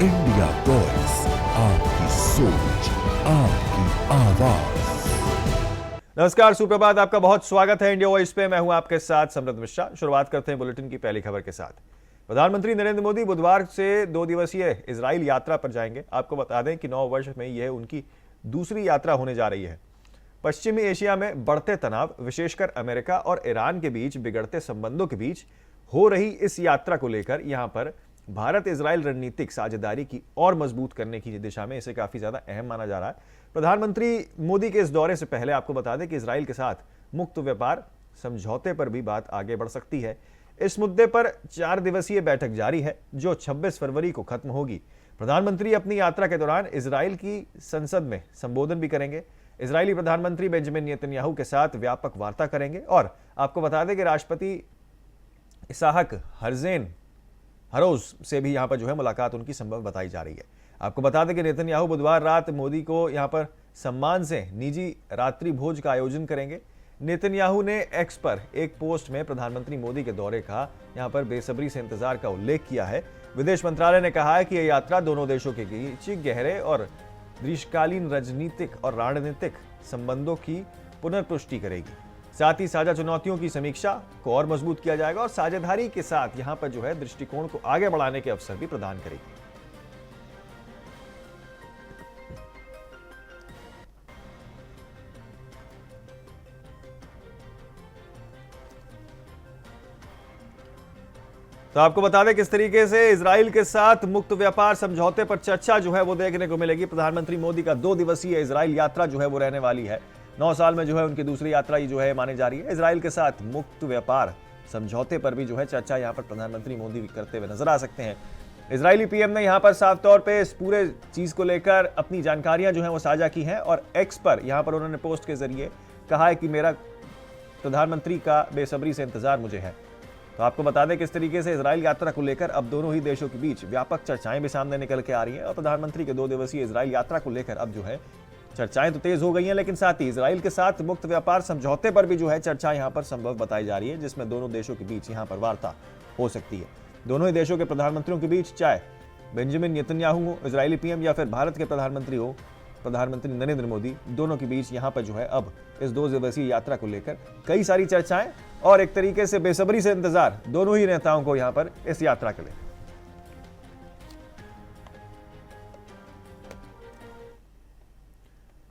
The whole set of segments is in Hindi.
इंडिया वॉइस, आपकी सोच, आपकी आवाज। नमस्कार, सुप्रभात, आपका बहुत स्वागत है इंडिया वॉइस पे। मैं हूं आपके साथ समृद्ध मिश्रा। शुरुआत करते हैं बुलेटिन की पहली खबर के साथ। प्रधानमंत्री नरेंद्र मोदी बुधवार से 2 दिवसीय इजराइल यात्रा पर जाएंगे। आपको बता दें कि 9 वर्ष में यह उनकी दूसरी यात्रा होने जा रही है। पश्चिमी एशिया में बढ़ते तनाव, विशेषकर अमेरिका और ईरान के बीच बिगड़ते संबंधों के बीच हो रही इस यात्रा को लेकर यहां पर भारत इजराइल रणनीतिक साझेदारी की और मजबूत करने की दिशा में इसे काफी ज्यादा अहम माना जा रहा है। प्रधानमंत्री मोदी के इस दौरे से पहले आपको बता दें कि इजराइल के साथ मुक्त व्यापार समझौते पर भी बात आगे बढ़ सकती है। इस मुद्दे पर 4 दिवसीय बैठक जारी है, जो 26 फरवरी को खत्म होगी। प्रधानमंत्री अपनी यात्रा के दौरान इजराइल की संसद में संबोधन भी करेंगे। इजरायली प्रधानमंत्री बेंजामिन नेतन्याहू के साथ व्यापक वार्ता करेंगे और आपको बता दें कि राष्ट्रपति इसहाक हरोज से भी यहां पर जो है मुलाकात उनकी संभव बताई जा रही है। आपको बता दें कि नेतन्याहू बुधवार रात मोदी को यहां पर सम्मान से निजी रात्रि भोज का आयोजन करेंगे। नेतन्याहू ने एक्स पर एक पोस्ट में प्रधानमंत्री मोदी के दौरे का यहां पर बेसब्री से इंतजार का उल्लेख किया है। विदेश मंत्रालय ने कहा है कि यह यात्रा दोनों देशों के बीच गहरे और दीर्घकालीन राजनीतिक और रणनीतिक संबंधों की पुनर्पुष्टि करेगी। साथ ही साझा चुनौतियों की समीक्षा को और मजबूत किया जाएगा और साझेदारी के साथ यहां पर जो है दृष्टिकोण को आगे बढ़ाने के अवसर भी प्रदान करेगी। तो आपको बता दें किस तरीके से इजराइल के साथ मुक्त व्यापार समझौते पर चर्चा जो है वो देखने को मिलेगी। प्रधानमंत्री मोदी का 2 दिवसीय इजराइल यात्रा जो है वो रहने वाली है। 9 साल में जो है उनकी दूसरी यात्रा ही जो है मानी जा रही है। इजराइल के साथ मुक्त व्यापार समझौते पर भी जो है चर्चा यहां पर प्रधानमंत्री मोदी करते हुए नजर आ सकते हैं। इजरायली पीएम ने यहां पर साफ तौर पे इस पूरे चीज को लेकर अपनी जानकारियां जो है वो साझा की हैं और एक्स पर यहां पर उन्होंने पोस्ट के जरिए कहा है कि मेरा प्रधानमंत्री का बेसब्री से इंतजार मुझे है। तो आपको बता दें किस तरीके से इजराइल यात्रा को लेकर अब दोनों ही देशों के बीच व्यापक चर्चाएं भी सामने निकल के आ रही हैं और प्रधानमंत्री के 2 दिवसीय इजराइल यात्रा को लेकर अब जो है चर्चाएं तो तेज हो गई हैं, लेकिन साथ ही इजराइल के साथ मुक्त व्यापार समझौते पर भी जो है चर्चा यहां पर संभव बताई जा रही है, जिसमें दोनों देशों के बीच यहां पर वार्ता हो सकती है। दोनों ही देशों के प्रधानमंत्रियों के बीच, चाहे बेंजामिन नेतन्याहू हो इजरायली पीएम या फिर भारत के प्रधानमंत्री हो प्रधानमंत्री नरेंद्र मोदी, दोनों के बीच यहां पर जो है अब इस 2 दिवसीय यात्रा को लेकर कई सारी चर्चाएं और एक तरीके से बेसब्री से इंतजार दोनों ही नेताओं को यहां पर इस यात्रा के लिए।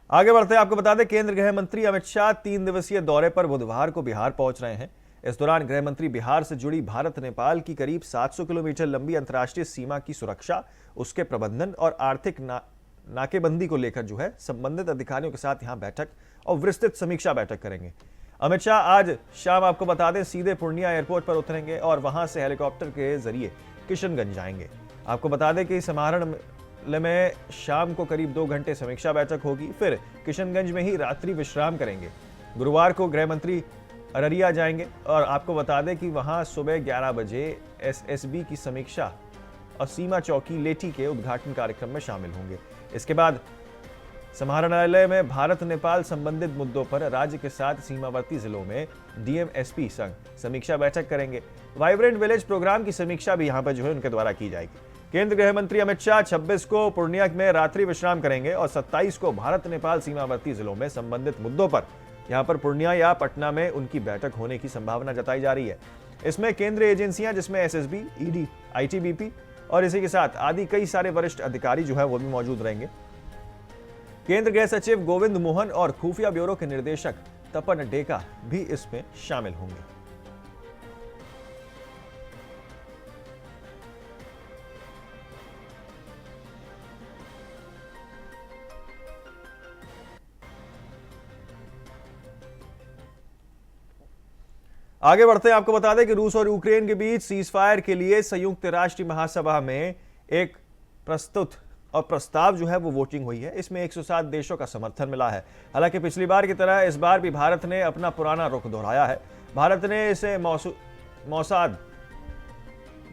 आगे बढ़ते हैं, आपको बता दें केंद्र गृह मंत्री अमित शाह 3 दिवसीय दौरे पर बुधवार को बिहार पहुंच रहे हैं। इस दौरान गृह मंत्री बिहार से जुड़ी भारत नेपाल की करीब 700 किलोमीटर लंबी अंतर्राष्ट्रीय सीमा की सुरक्षा, उसके प्रबंधन और आर्थिक नाकेबंदी को लेकर जो है संबंधित अधिकारियों के साथ यहां बैठक और विस्तृत समीक्षा बैठक करेंगे। अमित शाह आज शाम आपको बता दें सीधे पूर्णिया एयरपोर्ट पर उतरेंगे और वहां से हेलीकॉप्टर के जरिए किशनगंज जाएंगे। आपको बता दें कि समाहरण में शाम को करीब 2 घंटे समीक्षा बैठक होगी, फिर किशनगंज में ही रात्रि विश्राम करेंगे। गुरुवार को गृह मंत्री अररिया जाएंगे और आपको बता दें कि वहां सुबह 11 बजे एसएसबी की समीक्षा और सीमा चौकी लेटी के उद्घाटन कार्यक्रम में शामिल होंगे। इसके बाद समाहरणालय में भारत नेपाल संबंधित मुद्दों पर राज्य के साथ सीमावर्ती जिलों में डीएम-एसपी संग समीक्षा बैठक करेंगे। वाइब्रेंट विलेज प्रोग्राम की समीक्षा भी यहां पर जो है उनके द्वारा की जाएगी। केंद्र गृह मंत्री अमित शाह 26 को पूर्णिया में रात्रि विश्राम करेंगे और 27 को भारत नेपाल सीमावर्ती जिलों में संबंधित मुद्दों पर यहां पर पूर्णिया या पटना में उनकी बैठक होने की संभावना जताई जा रही है। इसमें केंद्रीय एजेंसियां जिसमें एसएसबी, ईडी, आईटीबीपी और इसी के साथ आदि कई सारे वरिष्ठ अधिकारी जो है वो भी मौजूद रहेंगे। केंद्र गृह सचिव गोविंद मोहन और खुफिया ब्यूरो के निदेशक तपन डेका भी इसमें शामिल होंगे। आगे बढ़ते हैं, आपको बता दें कि रूस और यूक्रेन के बीच सीजफायर के लिए संयुक्त राष्ट्र महासभा में एक प्रस्ताव जो है वो वोटिंग हुई है। इसमें 107 देशों का समर्थन मिला है। हालांकि पिछली बार की तरह इस बार भी भारत ने अपना पुराना रुख दोहराया है। भारत ने इसे मौसाद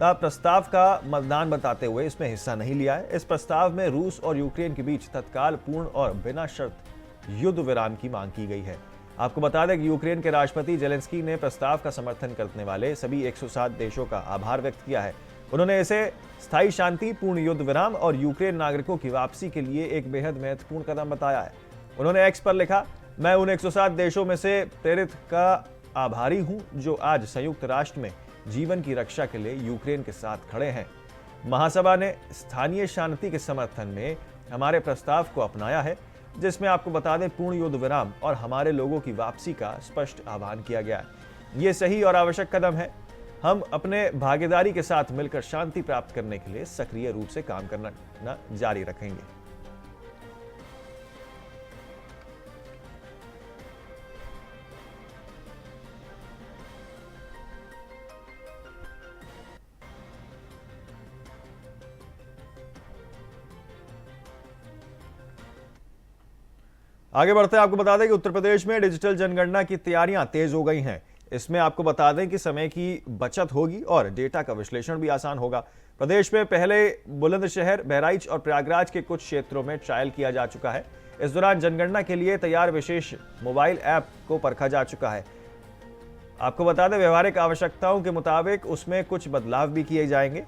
प्रस्ताव का मतदान बताते हुए इसमें हिस्सा नहीं लिया है। इस प्रस्ताव में रूस और यूक्रेन के बीच तत्काल पूर्ण और बिना शर्त युद्ध विराम की मांग की गई है। आपको बता दें कि यूक्रेन के राष्ट्रपति जेलेंस्की ने प्रस्ताव का समर्थन करने वाले सभी 107 देशों का आभार व्यक्त किया है। उन्होंने इसे स्थायी शांति, पूर्ण युद्ध विराम और यूक्रेन नागरिकों की वापसी के लिए एक बेहद महत्वपूर्ण कदम बताया है। उन्होंने एक्स पर लिखा, मैं उन 107 देशों में से प्रेरित का आभारी हूं जो आज संयुक्त राष्ट्र में जीवन की रक्षा के लिए यूक्रेन के साथ खड़े हैं। महासभा ने स्थानीय शांति के समर्थन में हमारे प्रस्ताव को अपनाया है, जिसमें आपको बता दें पूर्ण युद्ध विराम और हमारे लोगों की वापसी का स्पष्ट आह्वान किया गया है। ये सही और आवश्यक कदम है। हम अपने भागीदारी के साथ मिलकर शांति प्राप्त करने के लिए सक्रिय रूप से काम करना जारी रखेंगे। आगे बढ़ते हैं, आपको बता दें कि उत्तर प्रदेश में डिजिटल जनगणना की तैयारियां तेज हो गई हैं। इसमें आपको बता दें कि समय की बचत होगी और डेटा का विश्लेषण भी आसान होगा। प्रदेश में पहले बुलंदशहर, बहराइच और प्रयागराज के कुछ क्षेत्रों में ट्रायल किया जा चुका है। इस दौरान जनगणना के लिए तैयार विशेष मोबाइल ऐप को परखा जा चुका है। आपको बता दें व्यवहारिक आवश्यकताओं के मुताबिक उसमें कुछ बदलाव भी किए जाएंगे।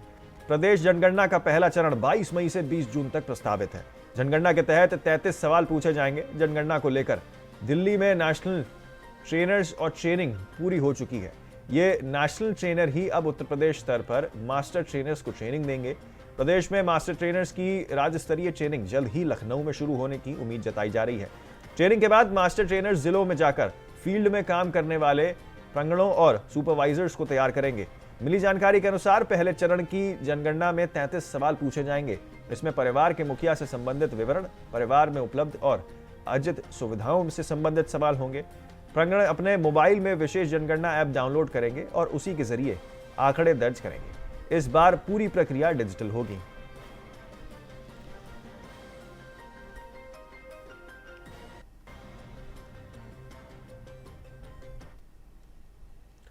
प्रदेश जनगणना का पहला चरण 22 मई से 20 जून तक प्रस्तावित है। जनगणना के तहत 33 सवाल पूछे जाएंगे। जनगणना को लेकर दिल्ली में नेशनल ट्रेनर्स और ट्रेनिंग पूरी हो चुकी है। ये नेशनल ट्रेनर ही अब उत्तर प्रदेश स्तर पर मास्टर ट्रेनर्स को ट्रेनिंग देंगे। प्रदेश में मास्टर ट्रेनर्स की राज्य स्तरीय ट्रेनिंग जल्द ही लखनऊ में शुरू होने की उम्मीद जताई जा रही है। ट्रेनिंग के बाद मास्टर ट्रेनर्स जिलों में जाकर फील्ड में काम करने वाले प्रांगणों और सुपरवाइजर्स को तैयार करेंगे। मिली जानकारी के अनुसार पहले चरण की जनगणना में 33 सवाल पूछे जाएंगे। इसमें परिवार के मुखिया से संबंधित विवरण, परिवार में उपलब्ध और अर्जित सुविधाओं से संबंधित सवाल होंगे। प्रांगण अपने मोबाइल में विशेष जनगणना ऐप डाउनलोड करेंगे और उसी के जरिए आंकड़े दर्ज करेंगे। इस बार पूरी प्रक्रिया डिजिटल होगी।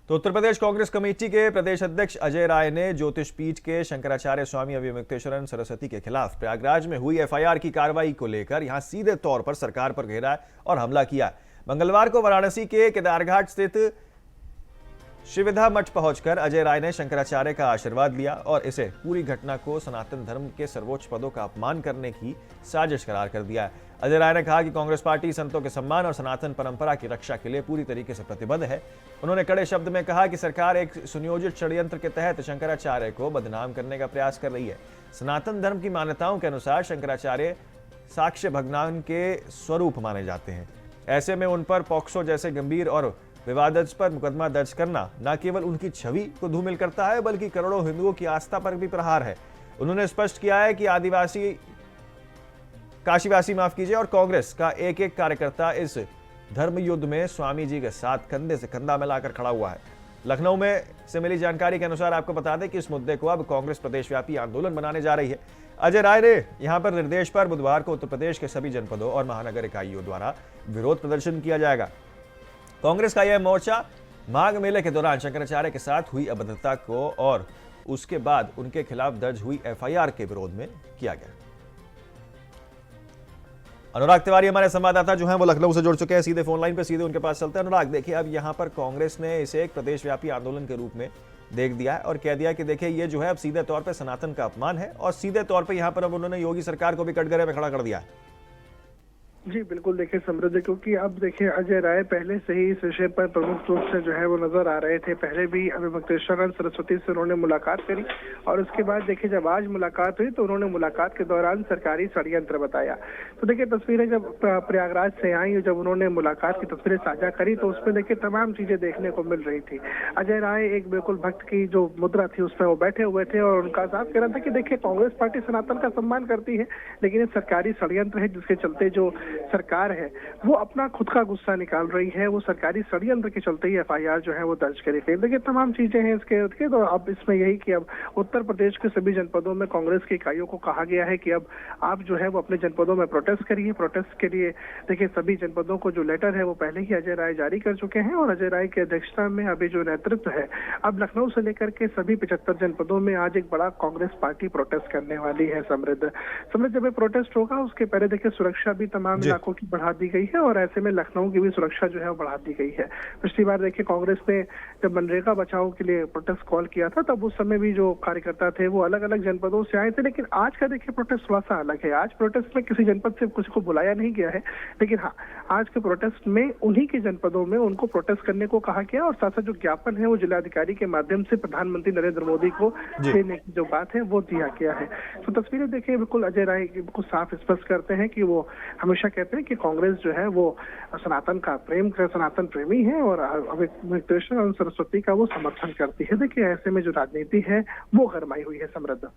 तो उत्तर प्रदेश कांग्रेस कमेटी के प्रदेश अध्यक्ष अजय राय ने ज्योतिष पीठ के शंकराचार्य स्वामी अभिमुक्तेश्वरानंद सरस्वती के खिलाफ प्रयागराज में हुई एफआईआर की कार्रवाई को लेकर यहां सीधे तौर पर सरकार पर घेरा और हमला किया। मंगलवार को वाराणसी के केदारघाट स्थित शिविधा मठ पहुंचकर अजय राय ने शंकराचार्य का आशीर्वाद लिया और इसे पूरी घटना को सनातन धर्म के सर्वोच्च पदों का अपमान करने की साजिश करार कर दिया। अजय राय ने कहा कि कांग्रेस पार्टी संतों के सम्मान और सनातन परंपरा की रक्षा के लिए पूरी तरीके से प्रतिबद्ध है। उन्होंने कड़े शब्द में कहा कि सरकार एक सुनियोजित षड्यंत्र के तहत शंकराचार्य को बदनाम करने का प्रयास कर रही है। सनातन धर्म की मान्यताओं के अनुसार शंकराचार्य साक्ष्य भगवान के स्वरूप माने जाते हैं। ऐसे में उन पर पॉक्सो जैसे गंभीर और विवादास्पद मुकदमा दर्ज करना न केवल उनकी छवि को धूमिल करता है बल्कि करोड़ों हिंदुओं की आस्था पर भी प्रहार है। उन्होंने स्पष्ट किया है कि काशीवासी और कांग्रेस का एक एक कार्यकर्ता इस धर्म युद्ध में स्वामी जी के साथ कंधे से कंधा मिलाकर खड़ा हुआ है। लखनऊ में से मिली जानकारी के अनुसार आपको बता दें कि इस मुद्दे को अब कांग्रेस प्रदेशव्यापी आंदोलन बनाने जा रही है। अजय राय ने यहां पर निर्देश पर बुधवार को उत्तर प्रदेश के सभी जनपदों और महानगर इकाइयों द्वारा विरोध प्रदर्शन किया जाएगा। कांग्रेस का यह मोर्चा माघ मेले के दौरान शंकराचार्य के साथ हुई अभद्रता को और उसके बाद उनके खिलाफ दर्ज हुई एफआईआर के विरोध में किया गया। अनुराग तिवारी हमारे संवाददाता जो हैं वो लखनऊ से जुड़ चुके हैं सीधे फोन लाइन पे, सीधे उनके पास चलते हैं। अनुराग, देखिए अब यहाँ पर कांग्रेस ने इसे एक प्रदेशव्यापी आंदोलन के रूप में देख दिया है और कह दिया कि देखिए ये जो है अब सीधे तौर पे सनातन का अपमान है और सीधे तौर पे यहाँ पर अब उन्होंने योगी सरकार को भी कटघरे में खड़ा कर दिया है। जी बिल्कुल, देखिए समृद्ध, क्योंकि अब देखिए अजय राय पहले से ही इस विषय पर प्रमुख रूप से जो है वो नजर आ रहे थे। पहले भी अभिमुक्तेश्वरानंद सरस्वती से उन्होंने मुलाकात करी और उसके बाद देखिए जब आज मुलाकात हुई तो उन्होंने मुलाकात के दौरान सरकारी षड्यंत्र बताया। तो देखिए तस्वीरें जब प्रयागराज से आई, जब उन्होंने मुलाकात की तस्वीरें साझा करी तो उसमें देखिए तमाम चीजें देखने को मिल रही थी। अजय राय एक बिल्कुल भक्त की जो मुद्रा थी उसमें वो बैठे हुए थे और उनका साफ कहना था कि देखिए कांग्रेस पार्टी सनातन का सम्मान करती है, लेकिन ये सरकारी षड्यंत्र है जिसके चलते जो सरकार है वो अपना खुद का गुस्सा निकाल रही है। वो सरकारी षड्यंत्र के चलते ही एफआईआर जो है वो दर्ज करी गई। देखिए तमाम चीजें हैं इसके, तो अब इसमें यही कि अब उत्तर प्रदेश के सभी जनपदों में कांग्रेस की इकाइयों को कहा गया है कि अब आप जो है वो अपने जनपदों में प्रोटेस्ट करिए। प्रोटेस्ट के लिए देखिए सभी जनपदों को जो लेटर है वो पहले ही अजय राय जारी कर चुके हैं और अजय राय की अध्यक्षता में अभी जो नेतृत्व है अब लखनऊ से लेकर के सभी 75 जनपदों में आज एक बड़ा कांग्रेस पार्टी प्रोटेस्ट करने वाली है। समृद्ध जब प्रोटेस्ट होगा उसके पहले देखिए सुरक्षा भी तमाम इलाकों की बढ़ा दी गई है और ऐसे में लखनऊ की भी सुरक्षा जो है वो बढ़ा दी गई है। पिछली बार देखिए कांग्रेस ने जब मनरेगा बचाओ के लिए प्रोटेस्ट कॉल किया था, तब उस समय भी जो कार्यकर्ता थे वो अलग अलग जनपदों से आए थे, लेकिन आज का देखिए प्रोटेस्ट थोड़ा सा अलग है। आज प्रोटेस्ट में किसी जनपद से किसी को बुलाया नहीं गया है, लेकिन हाँ, आज के प्रोटेस्ट में उन्हीं के जनपदों में उनको प्रोटेस्ट करने को कहा गया और साथ साथ जो ज्ञापन है वो जिलाधिकारी के माध्यम से प्रधानमंत्री नरेंद्र मोदी को देने की जो बात है वो दिया गया है। तो तस्वीरें देखिए बिल्कुल अजय राय बिल्कुल साफ स्पष्ट करते हैं कि वो हमेशा कहते हैं कि कांग्रेस जो है वो सनातन प्रेमी है और अविनाश सरस्वती का वो समर्थन करती है। देखिए ऐसे में जो राजनीति है वो गरमाई हुई है समृद्ध।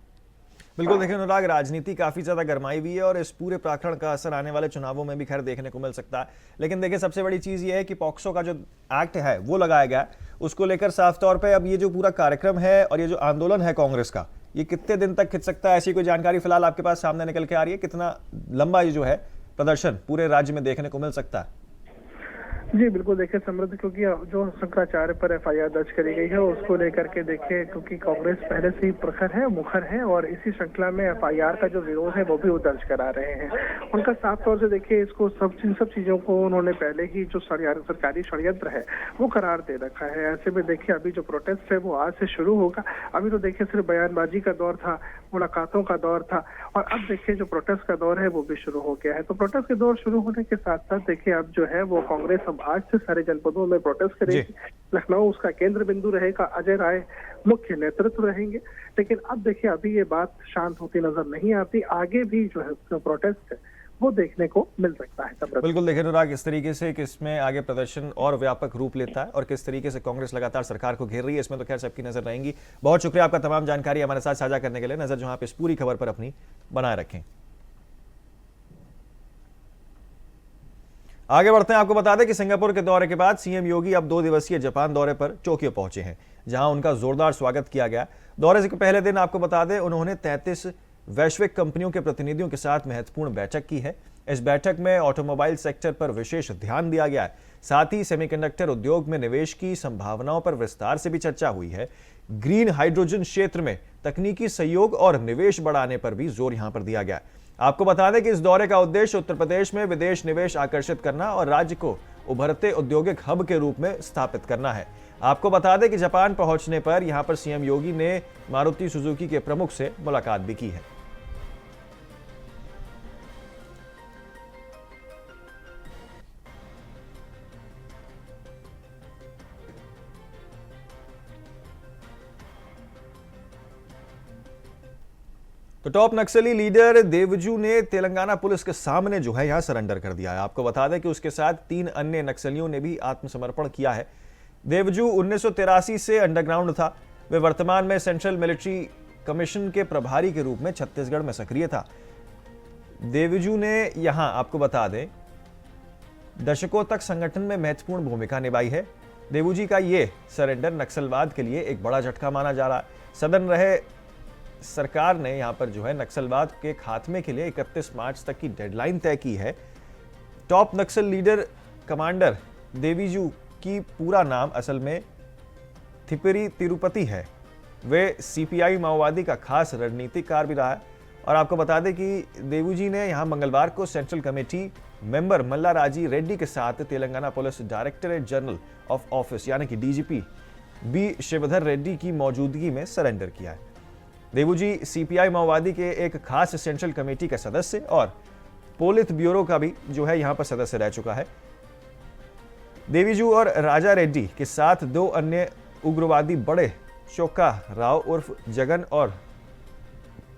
बिल्कुल, देखिए अनुराग, राजनीति काफी ज्यादा गरमाई हुई है और इस पूरे प्रकरण का असर आने वाले चुनावों में भी खैर देखने को मिल सकता है। लेकिन देखिए सबसे बड़ी चीज ये है कि पॉक्सो का जो एक्ट है वो लगाया गया, उसको लेकर साफ तौर पे अब ये जो पूरा कार्यक्रम है और ये जो आंदोलन है कांग्रेस का, ये कितने दिन तक खिंच सकता है, ऐसी कोई जानकारी फिलहाल आपके पास सामने निकल के आ रही है? कितना लंबा ये जो है प्रदर्शन पूरे राज्य में देखने को मिल सकता है? जी बिल्कुल, देखिए समृद्ध, क्योंकि जो शंकराचार्य पर एफआईआर दर्ज करी गई है उसको लेकर के देखिए, क्योंकि कांग्रेस पहले से ही प्रखर है, मुखर है और इसी श्रृंखला में एफआईआर का जो विरोध है वो भी वो दर्ज करा रहे हैं। उनका साफ तौर से देखिए इसको सब चीजों को उन्होंने पहले ही जो सरकारी षड्यंत्र है वो करार दे रखा है। ऐसे में देखिए अभी जो प्रोटेस्ट है वो आज से शुरू होगा। अभी तो देखिए सिर्फ बयानबाजी का दौर था, मुलाकातों का दौर था और अब देखिए जो प्रोटेस्ट का दौर है वो भी शुरू हो गया है। तो प्रोटेस्ट के दौर शुरू होने के साथ साथ देखिए अब जो है वो कांग्रेस अब आज से सारे जनपदों में प्रोटेस्ट करेगी। लखनऊ उसका केंद्र बिंदु रहेगा, अजय राय मुख्य नेतृत्व रहेंगे। लेकिन अब देखिए अभी ये बात शांत होती नजर नहीं आती, आगे भी जो है प्रोटेस्ट है वो देखने को मिल सकता है। बिल्कुल, देखिए अनुराग, इस तरीके से किसमें आगे प्रदर्शन और व्यापक रूप लेता है और किस तरीके से कांग्रेस लगातार सरकार को घेर रही है, इसमें तो खैर सबकी नजर रहेंगी। बहुत शुक्रिया आपका तमाम जानकारी हमारे साथ साझा करने के लिए। नजर जो आप इस पूरी खबर पर अपनी बनाए रखें। आगे बढ़ते हैं, आपको बता दें कि सिंगापुर के दौरे के बाद सीएम योगी अब 2 दिवसीय जापान दौरे पर टोक्यो पहुंचे हैं, जहां उनका जोरदार स्वागत किया गया। दौरे से पहले दिन आपको बता दें उन्होंने 33 वैश्विक कंपनियों के प्रतिनिधियों के साथ महत्वपूर्ण बैठक की है। इस बैठक में ऑटोमोबाइल सेक्टर पर विशेष ध्यान दिया गया है। साथ ही सेमीकंडक्टर उद्योग में निवेश की संभावनाओं पर विस्तार से भी चर्चा हुई है। ग्रीन हाइड्रोजन क्षेत्र में तकनीकी सहयोग और निवेश बढ़ाने पर भी जोर यहां पर दिया गया है। आपको बता दें कि इस दौरे का उद्देश्य उत्तर प्रदेश में विदेश निवेश आकर्षित करना और राज्य को उभरते औद्योगिक हब के रूप में स्थापित करना है। आपको बता दें कि जापान पहुंचने पर यहां पर सीएम योगी ने मारुति सुजुकी के प्रमुख से मुलाकात भी की है। तो टॉप नक्सली लीडर देवजू ने तेलंगाना पुलिस के सामने जो है यहां सरेंडर कर दिया है। आपको बता दें कि उसके साथ 3 अन्य नक्सलियों ने भी आत्मसमर्पण किया है। देवजू 1983 से अंडरग्राउंड था। वे वर्तमान में सेंट्रल मिलिट्री कमीशन के प्रभारी के रूप में छत्तीसगढ़ में सक्रिय था। देवजू ने यहां आपको बता दें दशकों तक संगठन में महत्वपूर्ण भूमिका निभाई है। देवूजी का यह सरेंडर नक्सलवाद के लिए एक बड़ा झटका माना जा रहा है। सदन रहे सरकार ने यहां पर जो है नक्सलवाद के खात्मे के लिए 31 मार्च तक की डेडलाइन तय की है। टॉप नक्सल लीडर कमांडर देवीजू की पूरा नाम असल में थिपिरी तिरुपति है। वे सीपीआई माओवादी का खास रणनीतिकार भी रहा है। और आपको बता दें कि देवूजी ने यहां मंगलवार को सेंट्रल कमेटी मेंबर मल्ला राजी रेड्डी के साथ Telangana police directorate general of office यानी कि डीजीपी बी शिवधर रेड्डी की मौजूदगी में सरेंडर किया है। देवूजी सीपीआई माओवादी के एक खास सेंट्रल कमेटी का सदस्य और पोलित ब्यूरो का भी जो है यहां पर सदस्य रह चुका है। देवीजू और राजा रेड्डी के साथ 2 अन्य उग्रवादी बड़े चोक्का राव उर्फ जगन और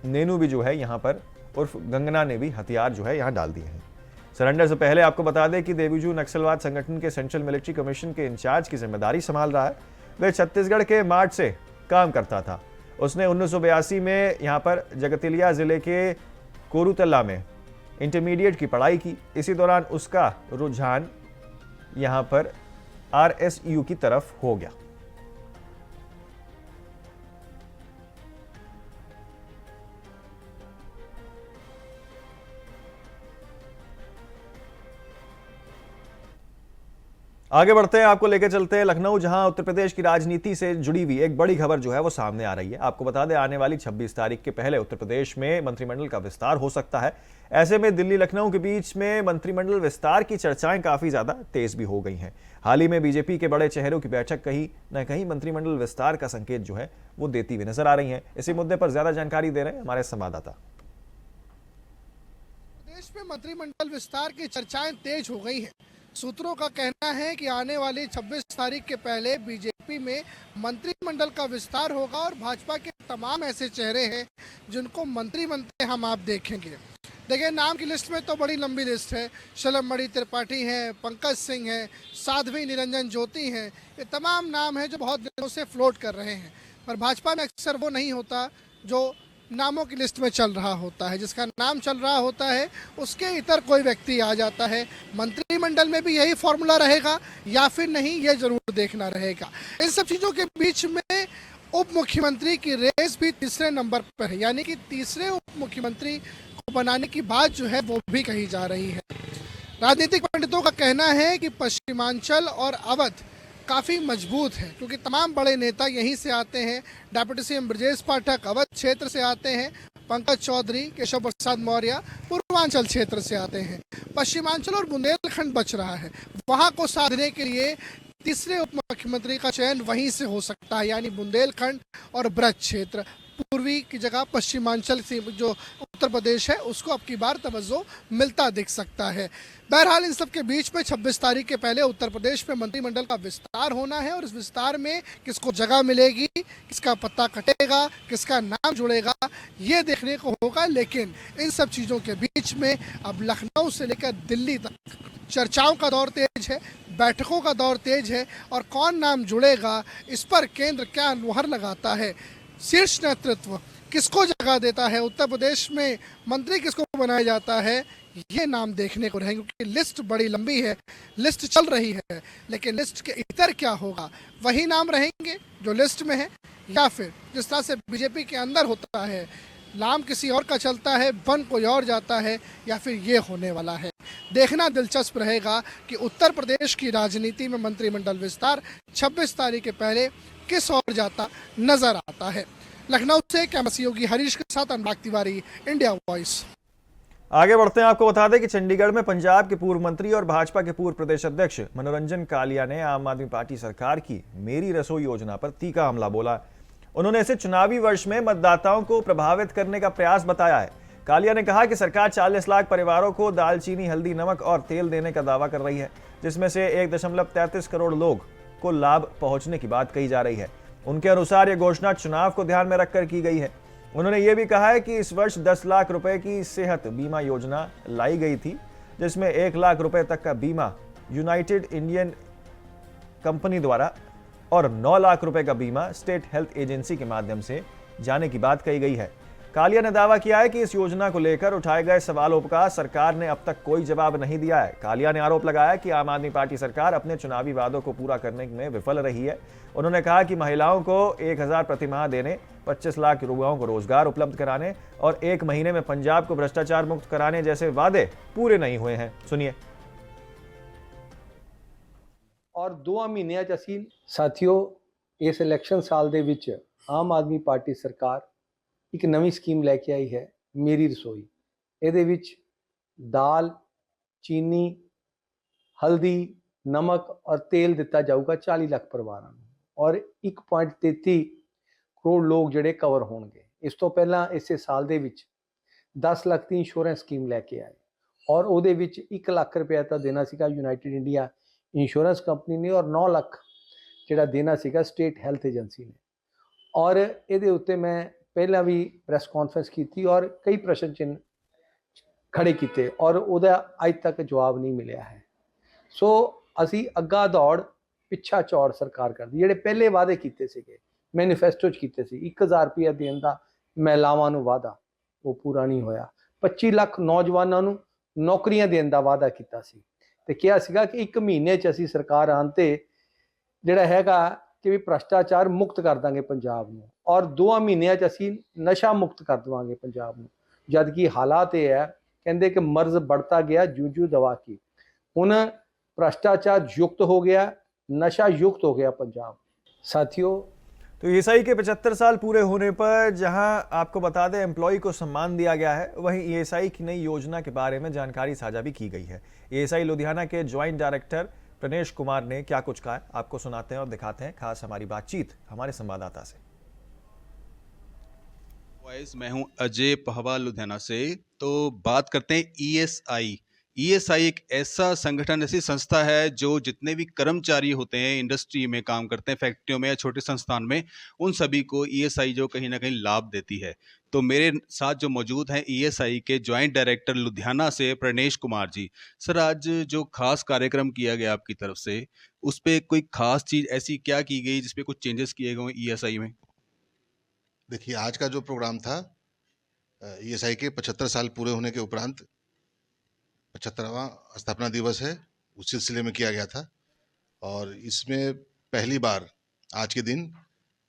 नेनू भी जो है यहां पर उर्फ गंगना ने भी हथियार जो है यहां डाल दिए हैं। सरेंडर से पहले आपको बता दें कि देवीजू नक्सलवाद संगठन के सेंट्रल मिलिट्री कमीशन के इंचार्ज की जिम्मेदारी संभाल रहा है। वे छत्तीसगढ़ के मार्च से काम करता था। उसने 1982 में यहां पर जगतिलिया जिले के कोरुतला में इंटरमीडिएट की पढ़ाई की। इसी दौरान उसका रुझान यहां पर आरएसयू की तरफ हो गया। आगे बढ़ते हैं, आपको लेकर चलते हैं लखनऊ, जहां उत्तर प्रदेश की राजनीति से जुड़ी हुई एक बड़ी खबर जो है वो सामने आ रही है। आपको बता दें, आने वाली 26 तारीख के पहले उत्तर प्रदेश में मंत्रिमंडल का विस्तार हो सकता है। ऐसे में दिल्ली लखनऊ के बीच में मंत्रिमंडल विस्तार की चर्चाएं काफी ज्यादा तेज भी हो गई हैं। हाल ही में बीजेपी के बड़े चेहरों की बैठक कहीं न कहीं मंत्रिमंडल विस्तार का संकेत जो है वो देती हुई नजर आ रही है। इसी मुद्दे पर ज्यादा जानकारी दे रहे हैं हमारे संवाददाता। देश में मंत्रिमंडल विस्तार की चर्चाएं तेज हो गई हैं। सूत्रों का कहना है कि आने वाली 26 तारीख के पहले बीजेपी में मंत्रिमंडल का विस्तार होगा और भाजपा के तमाम ऐसे चेहरे हैं जिनको मंत्री बनते हम आप देखेंगे। देखिए, नाम की लिस्ट में तो बड़ी लंबी लिस्ट है। शलमणि त्रिपाठी हैं, पंकज सिंह हैं, साध्वी निरंजन ज्योति हैं। ये तमाम नाम हैं जो बहुत दिनों से फ्लोट कर रहे हैं, पर भाजपा में अक्सर वो नहीं होता जो नामों की लिस्ट में चल रहा होता है। जिसका नाम चल रहा होता है उसके इतर कोई व्यक्ति आ जाता है। मंत्रिमंडल में भी यही फॉर्मूला रहेगा या फिर नहीं, ये जरूर देखना रहेगा। इन सब चीज़ों के बीच में उप मुख्यमंत्री की रेस भी तीसरे नंबर पर है, यानी कि तीसरे उप मुख्यमंत्री को बनाने की बात जो है वो भी कही जा रही है। राजनीतिक पंडितों का कहना है कि पश्चिमांचल और अवध काफ़ी मजबूत है, क्योंकि तमाम बड़े नेता यहीं से आते हैं। डिप्टी सीएम ब्रजेश पाठक अवध क्षेत्र से आते हैं, पंकज चौधरी, केशव प्रसाद मौर्य पूर्वांचल क्षेत्र से आते हैं। पश्चिमांचल और बुंदेलखंड बच रहा है, वहां को साधने के लिए तीसरे उप मुख्यमंत्री का चयन वहीं से हो सकता है, यानी बुंदेलखंड और ब्रज क्षेत्र। पूर्वी की जगह पश्चिमांचल से जो उत्तर प्रदेश है उसको अब की बार तवज्जो मिलता दिख सकता है। बहरहाल इन सब के बीच में 26 तारीख के पहले उत्तर प्रदेश में मंत्रिमंडल का विस्तार होना है और इस विस्तार में किसको जगह मिलेगी, किसका पत्ता कटेगा, किसका नाम जुड़ेगा, ये देखने को होगा। लेकिन इन सब चीज़ों के बीच में अब लखनऊ से लेकर दिल्ली तक चर्चाओं का दौर तेज है, बैठकों का दौर तेज है और कौन नाम जुड़ेगा इस पर केंद्र क्या मुहर लगाता है, शीर्ष नेतृत्व किसको जगह देता है, उत्तर प्रदेश में मंत्री किसको बनाया जाता है, ये नाम देखने को रहेंगे। क्योंकि लिस्ट बड़ी लंबी है, लिस्ट चल रही है, लेकिन लिस्ट के इतर क्या होगा, वही नाम रहेंगे जो लिस्ट में है, या फिर जिस तरह से बीजेपी के अंदर होता है, नाम किसी और का चलता है, बन कोई और जाता है, या फिर ये होने वाला है। देखना दिलचस्प रहेगा कि उत्तर प्रदेश की राजनीति में मंत्रिमंडल विस्तार 26 तारीख के पहले किस ओर जाता नजर आता है। लखनऊ से कैमरा सहयोगी हरीश के साथ अनुराग तिवारी, इंडिया वॉइस। आगे बढ़ते हैं, आपको बता दें कि चंडीगढ़ में पंजाब के पूर्व मंत्री और भाजपा के पूर्व प्रदेश अध्यक्ष मनोरंजन कालिया ने आम आदमी पार्टी सरकार की मेरी रसोई योजना पर तीखा हमला बोला। उन्होंने इसे चुनावी वर्ष में मतदाताओं को प्रभावित करने का प्रयास बताया है। कालिया ने कहा कि सरकार 40 लाख परिवारों को दालचीनी, हल्दी, नमक और तेल देने का दावा कर रही है, जिसमें से 1.33 करोड़ लोग को लाभ पहुंचने की बात कही जा रही है। उनके अनुसार यह घोषणा चुनाव को ध्यान में रखकर की गई है। उन्होंने ये भी कहा है कि इस वर्ष 10 लाख रुपए की सेहत बीमा योजना लाई गई थी, जिसमें 1 लाख रुपए तक का बीमा यूनाइटेड इंडियन कंपनी द्वारा और 9 लाख रुपए का बीमा स्टेट हेल्थ एजेंसी के माध्यम से जाने की बात कही गई है। कालिया ने दावा किया है कि इस योजना को लेकर उठाए गए सवालों का सरकार ने अब तक कोई जवाब नहीं दिया है। कालिया ने आरोप लगाया कि आम आदमी पार्टी सरकार अपने चुनावी वादों को पूरा करने में विफल रही है। उन्होंने कहा कि महिलाओं को 1000 प्रतिमाह देने, 25 लाख युवाओं को रोजगार उपलब्ध कराने और 1 महीने में पंजाब को भ्रष्टाचार मुक्त कराने जैसे वादे पूरे नहीं हुए हैं। सुनिए। और 2 ਮਹੀਨਿਆਂ 'ਚ ਅਸੀਂ ਸਾਥੀਓ ਇਸ ਇਲੈਕਸ਼ਨ ਸਾਲ ਦੇ ਵਿੱਚ ਆਮ ਆਦਮੀ ਪਾਰਟੀ ਸਰਕਾਰ ਇੱਕ ਨਵੀਂ ਸਕੀਮ ਲੈ ਕੇ ਆਈ ਹੈ, ਮੇਰੀ ਰਸੋਈ। ਇਹਦੇ ਵਿੱਚ ਦਾਲ, ਚੀਨੀ, ਹਲਦੀ, ਨਮਕ ਔਰ ਤੇਲ ਦਿੱਤਾ ਜਾਊਗਾ 40 ਲੱਖ ਪਰਿਵਾਰਾਂ ਨੂੰ ਔਰ 1.33 ਕਰੋੜ ਲੋਕ ਜਿਹੜੇ ਕਵਰ ਹੋਣਗੇ। ਇਸ ਤੋਂ ਪਹਿਲਾਂ ਇਸੇ ਸਾਲ ਦੇ ਵਿੱਚ 10 ਲੱਖ ਦੀ ਇੰਸ਼ੋਰੈਂਸ ਸਕੀਮ ਲੈ ਕੇ ਆਏ ਔਰ ਉਹਦੇ ਵਿੱਚ 1 ਲੱਖ ਰੁਪਏ ਤਾਂ ਦੇਣਾ ਸੀਗਾ ਯੂਨਾਈਟਿਡ ਇੰਡੀਆ इंश्योरेंस कंपनी ने और 9 लाख ਜਿਹੜਾ ਦੇਣਾ ਸੀਗਾ ਸਟੇਟ ਹੈਲਥ ਏਜੰਸੀ ਨੇ। ਔਰ ਇਹਦੇ ਉੱਤੇ ਮੈਂ ਪਹਿਲਾਂ ਵੀ ਪ੍ਰੈਸ ਕਾਨਫਰੰਸ ਕੀਤੀ ਔਰ ਕਈ ਪ੍ਰਸ਼ਨ ਚਿੰਨ੍ਹ ਖੜੇ ਕੀਤੇ ਔਰ ਉਹਦਾ ਅੱਜ ਤੱਕ ਜਵਾਬ ਨਹੀਂ ਮਿਲਿਆ ਹੈ। ਸੋ ਅਸੀਂ ਅੱਗਾ ਦੌੜ ਪਿੱਛਾ ਚੌੜ ਸਰਕਾਰ ਕਰਦੀ। ਜਿਹੜੇ ਪਹਿਲੇ ਵਾਅਦੇ ਕੀਤੇ ਸੀਗੇ ਮੈਨੀਫੈਸਟੋ 'ਚ ਕੀਤੇ ਸੀ 1000 ਰੁਪਏ ਦੇਣ ਦਾ ਮਹਿਲਾਵਾਂ ਨੂੰ ਵਾਅਦਾ, ਉਹ ਪੂਰਾ ਨਹੀਂ ਹੋਇਆ। 25 ਲੱਖ ਨੌਜਵਾਨਾਂ ਨੂੰ ਨੌਕਰੀਆਂ ਦੇਣ ਦਾ ਵਾਅਦਾ ਕੀਤਾ ਸੀ ਤੇ ਕਿਹਾ ਸੀਗਾ ਕਿ 1 ਮਹੀਨੇ 'ਚ ਅਸੀਂ ਸਰਕਾਰ ਆਉਣ ਤੇ ਜਿਹੜਾ ਹੈਗਾ ਕਿ ਵੀ ਭ੍ਰਸ਼ਟਾਚਾਰ ਮੁਕਤ ਕਰ ਦਾਂਗੇ ਪੰਜਾਬ ਨੂੰ ਔਰ 2 ਮਹੀਨਿਆਂ 'ਚ ਅਸੀਂ ਨਸ਼ਾ ਮੁਕਤ ਕਰ ਦੇਵਾਂਗੇ ਪੰਜਾਬ ਨੂੰ। ਜਦ ਕਿ ਹਾਲਾਤ ਇਹ ਹੈ ਕਹਿੰਦੇ ਕਿ ਮਰਜ਼ बढ़ता गया जू जू दवा की। ਹੁਣ भ्रष्टाचार युक्त हो गया, नशा युक्त हो गया पंजाब। साथियों, तो ईएसआई के 75 साल पूरे होने पर जहां आपको बता दें एम्प्लॉय को सम्मान दिया गया है, वहीं ईएसआई की नई योजना के बारे में जानकारी साझा भी की गई है। ईएसआई लुधियाना के ज्वाइंट डायरेक्टर प्रणेश कुमार ने क्या कुछ कहा है, आपको सुनाते हैं और दिखाते हैं खास हमारी बातचीत हमारे संवाददाता से। मैं हूं अजय पहवा लुधियाना से। तो बात करते हैं ईएसआई। ईएसआई एक ऐसा संगठन, ऐसी संस्था है जो जितने भी कर्मचारी होते हैं, इंडस्ट्री में काम करते हैं, फैक्ट्रियों में या छोटे संस्थान में, उन सभी को ईएसआई जो कहीं ना कहीं लाभ देती है। तो मेरे साथ जो मौजूद हैं ईएसआई के ज्वाइंट डायरेक्टर लुधियाना से प्रणेश कुमार जी। सर, आज जो खास कार्यक्रम किया गया आपकी तरफ से, उस पर कोई खास चीज ऐसी क्या की गई जिसपे कुछ चेंजेस किए गए ईएसआई में? देखिए, आज का जो प्रोग्राम था ईएसआई के 75 साल पूरे होने के उपरांत 75वां स्थापना दिवस है, उस सिलसिले में किया गया था। और इसमें पहली बार आज के दिन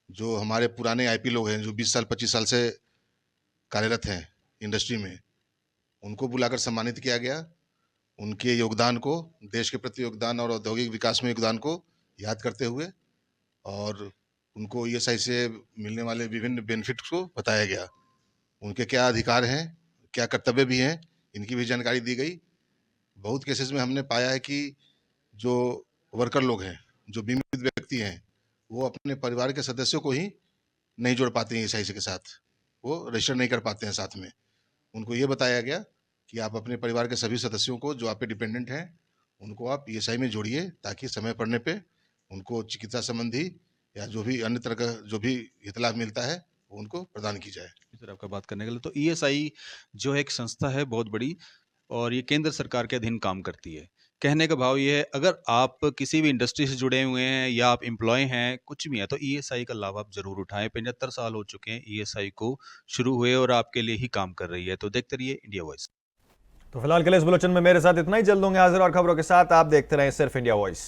जो हमारे पुराने आईपी लोग हैं, जो 20 साल 25 साल से कार्यरत हैं इंडस्ट्री में, उनको बुलाकर सम्मानित किया गया। उनके योगदान को, देश के प्रति योगदान और औद्योगिक विकास में योगदान को याद करते हुए और उनको ईएसआई से मिलने वाले विभिन्न बेनिफिट्स को बताया गया। उनके क्या अधिकार हैं, क्या कर्तव्य भी हैं, इनकी भी जानकारी दी गई। बहुत केसेस में हमने पाया है कि जो वर्कर लोग हैं, जो बीमित व्यक्ति हैं, वो अपने परिवार के सदस्यों को ही नहीं जोड़ पाते हैं ईएसआई के साथ, वो रजिस्टर नहीं कर पाते हैं साथ में। उनको ये बताया गया कि आप अपने परिवार के सभी सदस्यों को, जो आप पे डिपेंडेंट हैं, उनको आप ईएसआई में जोड़िए, ताकि समय पड़ने पे उनको चिकित्सा संबंधी या जो भी अन्य तरह का जो भी हित लाभ मिलता है वो उनको प्रदान की जाए। सर, आपका बात करने के लिए, तो ईएसआई जो है एक संस्था है बहुत बड़ी, और ये केंद्र सरकार के अधीन काम करती है। कहने का भाव ये है, अगर आप किसी भी इंडस्ट्री से जुड़े हुए हैं या आप एम्प्लॉय हैं, कुछ भी है, तो ईएसआई का लाभ आप जरूर उठाएं। 75 साल हो चुके हैं ईएसआई को शुरू हुए और आपके लिए ही काम कर रही है। तो देखते रहिए इंडिया वॉइस। तो फिलहाल के लिए इस बुलेटिन में मेरे साथ इतना ही। जल्द होंगे हाजिर और खबरों के साथ। आप देखते रहें सिर्फ इंडिया वॉइस।